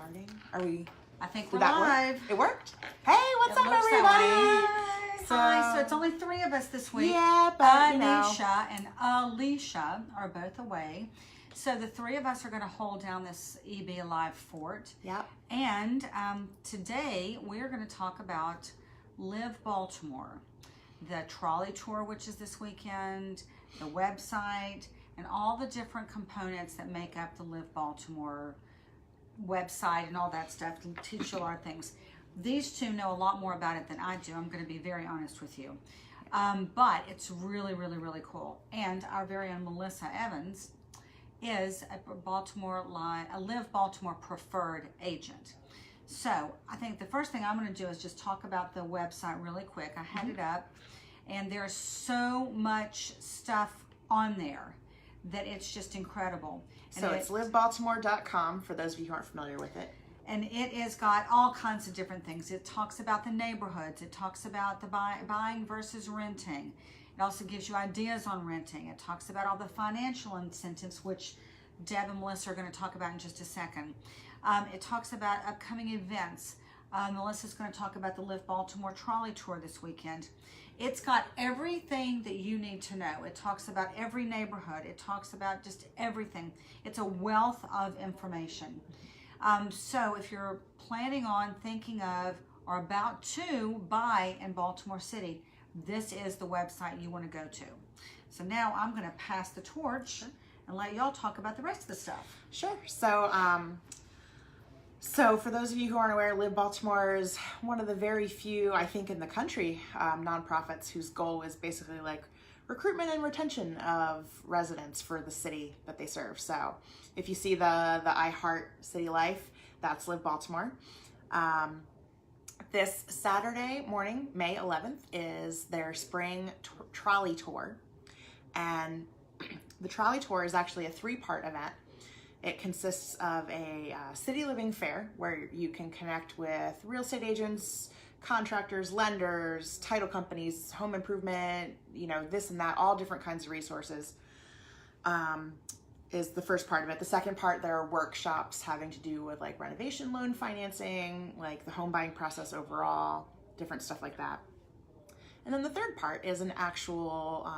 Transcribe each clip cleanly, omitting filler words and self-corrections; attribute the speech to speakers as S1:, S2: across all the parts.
S1: starting? Are we?
S2: I think we're
S1: Did that
S2: live.
S1: work? It worked? Hey, what's up,
S2: looks
S1: everybody?
S2: that way. Hi. So it's only 3 of us this week.
S1: Yeah, but you know.
S2: Anisha and Alicia are both away. So the 3 of us are going to hold down this EB Live fort.
S1: Yep.
S2: And today we're going to talk about Live Baltimore, the trolley tour, which is this weekend, the website, and all the different components that make up the Live Baltimore website and all that stuff to teach you a lot of things. These 2 know a lot more about it than I do. I'm going to be very honest with you. But it's really, really, really cool. And our very own Melissa Evans is a Live Baltimore preferred agent. So I think the first thing I'm going to do is just talk about the website really quick. I had it up, and there's so much stuff on there that it's just incredible. And
S1: So it's livebaltimore.com for those of you who aren't familiar with it.
S2: And it has got all kinds of different things. It talks about the neighborhoods. It talks about the buying versus renting. It also gives you ideas on renting. It talks about all the financial incentives, which Deb and Melissa are going to talk about in just a second. It talks about upcoming events. Melissa's going to talk about the Live Baltimore trolley tour this weekend. It's got everything that you need to know. It talks about every neighborhood. It talks about just everything. It's a wealth of information. So if you're planning on, thinking of, or about to buy in Baltimore City, this is the website you want to go to. So now I'm going to pass the torch and let y'all talk about the rest of the stuff.
S1: Sure. So for those of you who aren't aware, Live Baltimore is one of the very few, I think, in the country, nonprofits whose goal is basically like recruitment and retention of residents for the city that they serve. So if you see the I Heart City Life, that's Live Baltimore. This Saturday morning, May 11th, is their spring trolley tour. And the trolley tour is actually a 3-part event. It consists of a city living fair where you can connect with real estate agents, contractors, lenders, title companies, home improvement, you know, this and that, all different kinds of resources, is the first part of it. The second part, there are workshops having to do with like renovation loan financing, like the home buying process overall, different stuff like that. And then the third part is an actual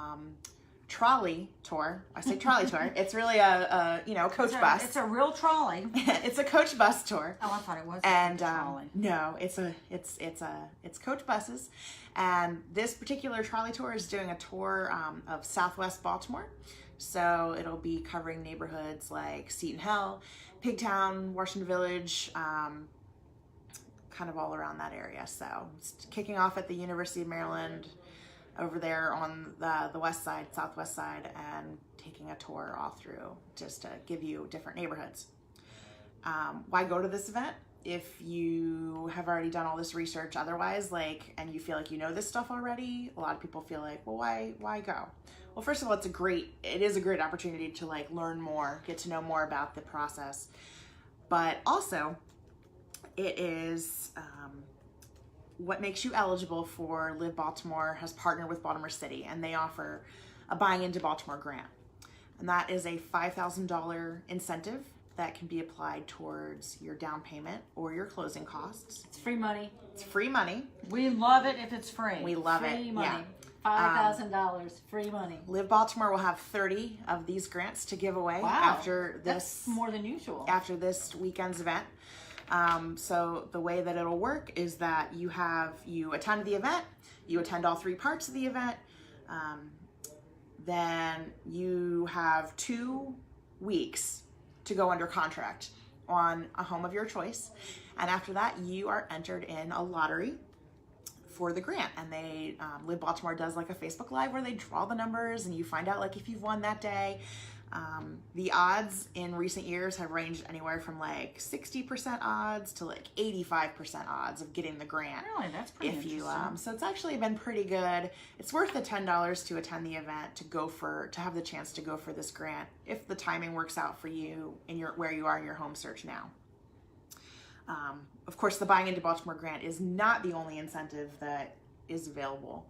S1: trolley tour. I say trolley tour. It's really a coach bus.
S2: It's a real trolley.
S1: It's a coach bus tour.
S2: Oh, I thought it was
S1: And
S2: a trolley.
S1: no, it's coach buses. And this particular trolley tour is doing a tour of Southwest Baltimore. So it'll be covering neighborhoods like Seton Hill, Pigtown, Washington Village, kind of all around that area. So it's kicking off at the University of Maryland over there on the west side, southwest side, and taking a tour all through just to give you different neighborhoods. Why go to this event if you have already done all this research otherwise, and you feel like you know this stuff already? A lot of people feel like, well, why go? Well, first of all, it is a great opportunity to learn more, get to know more about the process, but also it is what makes you eligible for Live Baltimore has partnered with Baltimore City, and they offer a Buying into Baltimore grant. And that is a $5,000 incentive that can be applied towards your down payment or your closing costs.
S2: It's free money.
S1: It's free money.
S2: We love it if it's free.
S1: We love it.
S2: Free money.
S1: Yeah.
S2: $5,000 free money.
S1: Live Baltimore will have 30 of these grants to give away after this.
S2: That's more than usual.
S1: After this weekend's event. So the way that it'll work is that you attend the event, you attend all 3 parts of the event, then you have 2 weeks to go under contract on a home of your choice. And after that, you are entered in a lottery for the grant. And they, Live Baltimore does a Facebook Live where they draw the numbers and you find out if you've won that day. The odds in recent years have ranged anywhere from 60% odds to 85% odds of getting the grant.
S2: Really, that's pretty interesting.
S1: So it's actually been pretty good. It's worth the $10 to attend the event to have the chance to go for this grant if the timing works out for you in where you are in your home search now. Of course, the Buying into Baltimore grant is not the only incentive that is available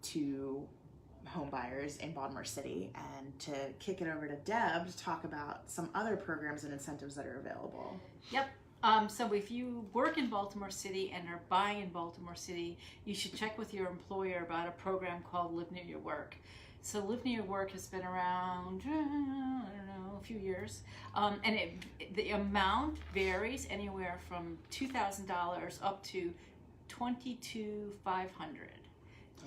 S1: to home buyers in Baltimore City. And to kick it over to Deb to talk about some other programs and incentives that are available.
S2: Yep.
S3: So if you work in Baltimore City and are buying in Baltimore City, you should check with your employer about a program called Live Near Your Work. So Live Near Your Work has been around, I don't know, a few years. And the amount varies anywhere from $2,000 up to $22,500.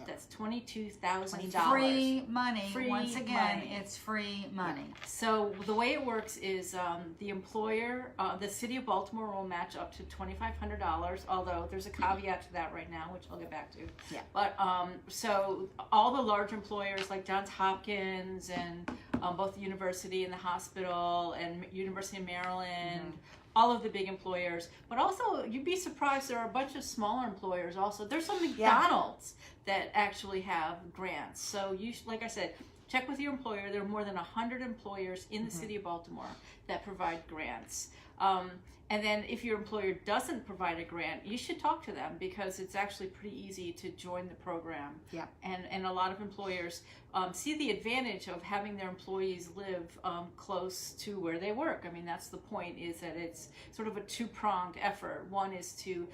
S3: That's $22,000.
S2: Free money.
S3: Free
S2: Once again,
S3: money.
S2: it's free money.
S3: So the way it works is the employer, the city of Baltimore will match up to $2,500, although there's a caveat to that right now, which I'll get back to.
S1: Yeah.
S3: But so all the large employers like Johns Hopkins and both the university and the hospital and University of Maryland, all of the big employers, but also you'd be surprised there are a bunch of smaller employers also. There's some McDonald's that actually have grants. So you, like I said, check with your employer. There are more than 100 employers in the city of Baltimore that provide grants. And then if your employer doesn't provide a grant, you should talk to them because it's actually pretty easy to join the program.
S1: Yeah.
S3: And a lot of employers see the advantage of having their employees live close to where they work. I mean, that's the point, is that it's sort of a two-pronged effort. One is to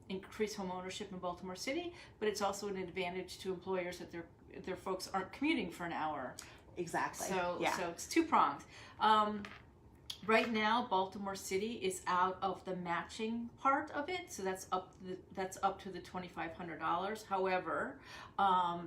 S3: increase home ownership in Baltimore City, but it's also an advantage to employers that their folks aren't commuting for an hour.
S1: Exactly.
S3: So it's two-pronged. Right now, Baltimore City is out of the matching part of it, so that's up to the $2,500. However,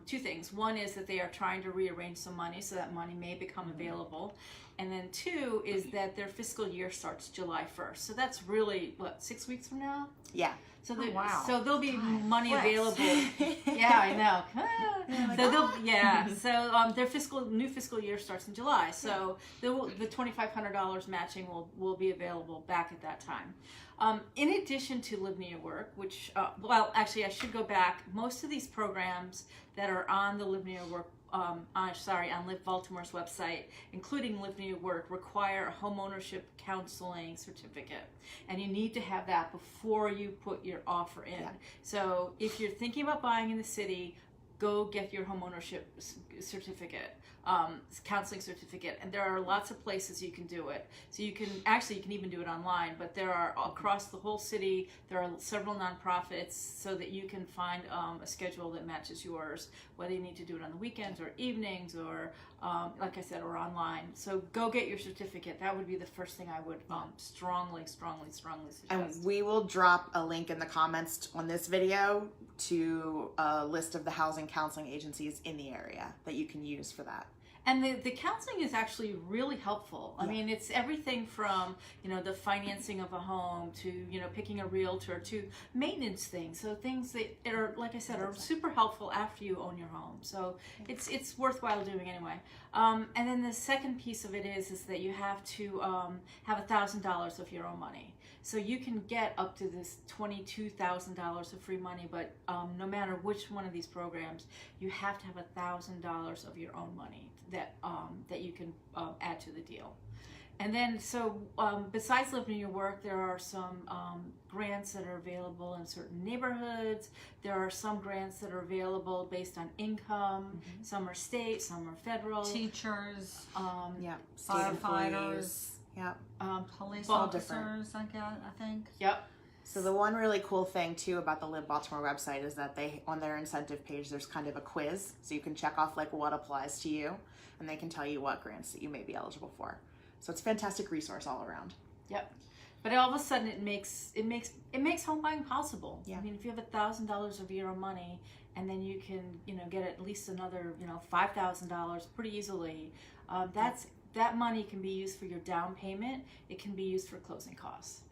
S3: two things. One is that they are trying to rearrange some money, so that money may become available. And then two is that their fiscal year starts July 1st. So that's really, 6 weeks from now?
S1: Yeah.
S3: So
S2: wow.
S3: So there'll be money
S2: flex.
S3: available. Yeah, I know. So their new fiscal year starts in July. So the $2,500 matching will be available back at that time. In addition to Live Near Your Work, which actually I should go back. Most of these programs that are on the Live Near Your Work on Live Baltimore's website, including Live Near Your Work, require a homeownership counseling certificate, and you need to have that before you put your offer in.
S1: Yeah.
S3: So if you're thinking about buying in the city, go get your homeownership certificate, counseling certificate, and there are lots of places you can do it. So you can even do it online, but there are across the whole city, there are several nonprofits so that you can find a schedule that matches yours, whether you need to do it on the weekends or evenings or like I said, or online. So go get your certificate. That would be the first thing I would strongly suggest.
S1: And we will drop a link in the comments on this video to a list of the housing counseling agencies in the area that you can use for that.
S3: And the counseling is actually really helpful. I mean, it's everything from, the financing of a home to, picking a realtor to maintenance things. So things that are, like I said, are super helpful after you own your home. So it's worthwhile doing anyway. And then the second piece of it is that you have to have $1,000 of your own money. So you can get up to this $22,000 of free money, but no matter which one of these programs, you have to have $1,000 of your own money that you can add to the deal. And then, so besides Live Near Your Work, there are some grants that are available in certain neighborhoods. There are some grants that are available based on income. Some are state, some are federal.
S2: Teachers,
S1: State
S2: firefighters,
S1: employees. Yep.
S2: police
S1: all
S2: officers, I think.
S3: Yep.
S1: So the one really cool thing too about the Live Baltimore website is that they, on their incentive page, there's kind of a quiz, so you can check off like what applies to you, and they can tell you what grants that you may be eligible for. So it's a fantastic resource all around.
S3: Yep. But all of a sudden, it makes home buying possible.
S1: Yeah.
S3: I mean, if you have $1,000 of your own money, and then you can get at least another $5,000 pretty easily. That money can be used for your down payment. It can be used for closing costs.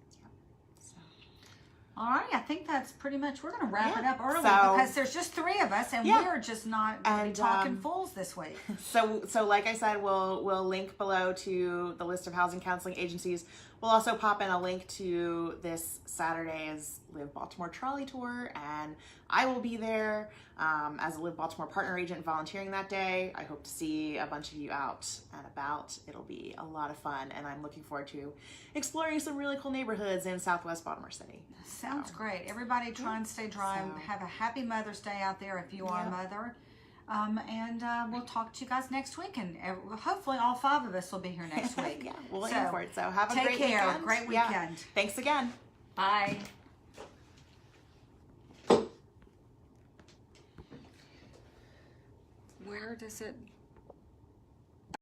S2: All right, I think that's pretty much, we're going to wrap it up early
S1: So-
S2: because there's just three of us and we're just not going to be talking fools this week.
S1: So like I said, we'll link below to the list of housing counseling agencies. We'll also pop in a link to this Saturday's Live Baltimore Trolley Tour, and I will be there as a Live Baltimore partner agent volunteering that day. I hope to see a bunch of you out and about. It'll be a lot of fun, and I'm looking forward to exploring some really cool neighborhoods in Southwest Baltimore City.
S2: Sounds great. Everybody try and stay dry.
S1: So-
S2: Have a happy Mother's Day out there if you are a mother. And we'll talk to you guys next week, and hopefully all 5 of us will be here next week.
S1: Yeah, we'll aim for it. So have a
S2: take
S1: great
S2: care.
S1: weekend.
S2: Great
S1: Yeah.
S2: weekend.
S1: Thanks again.
S3: Bye.
S2: Where does it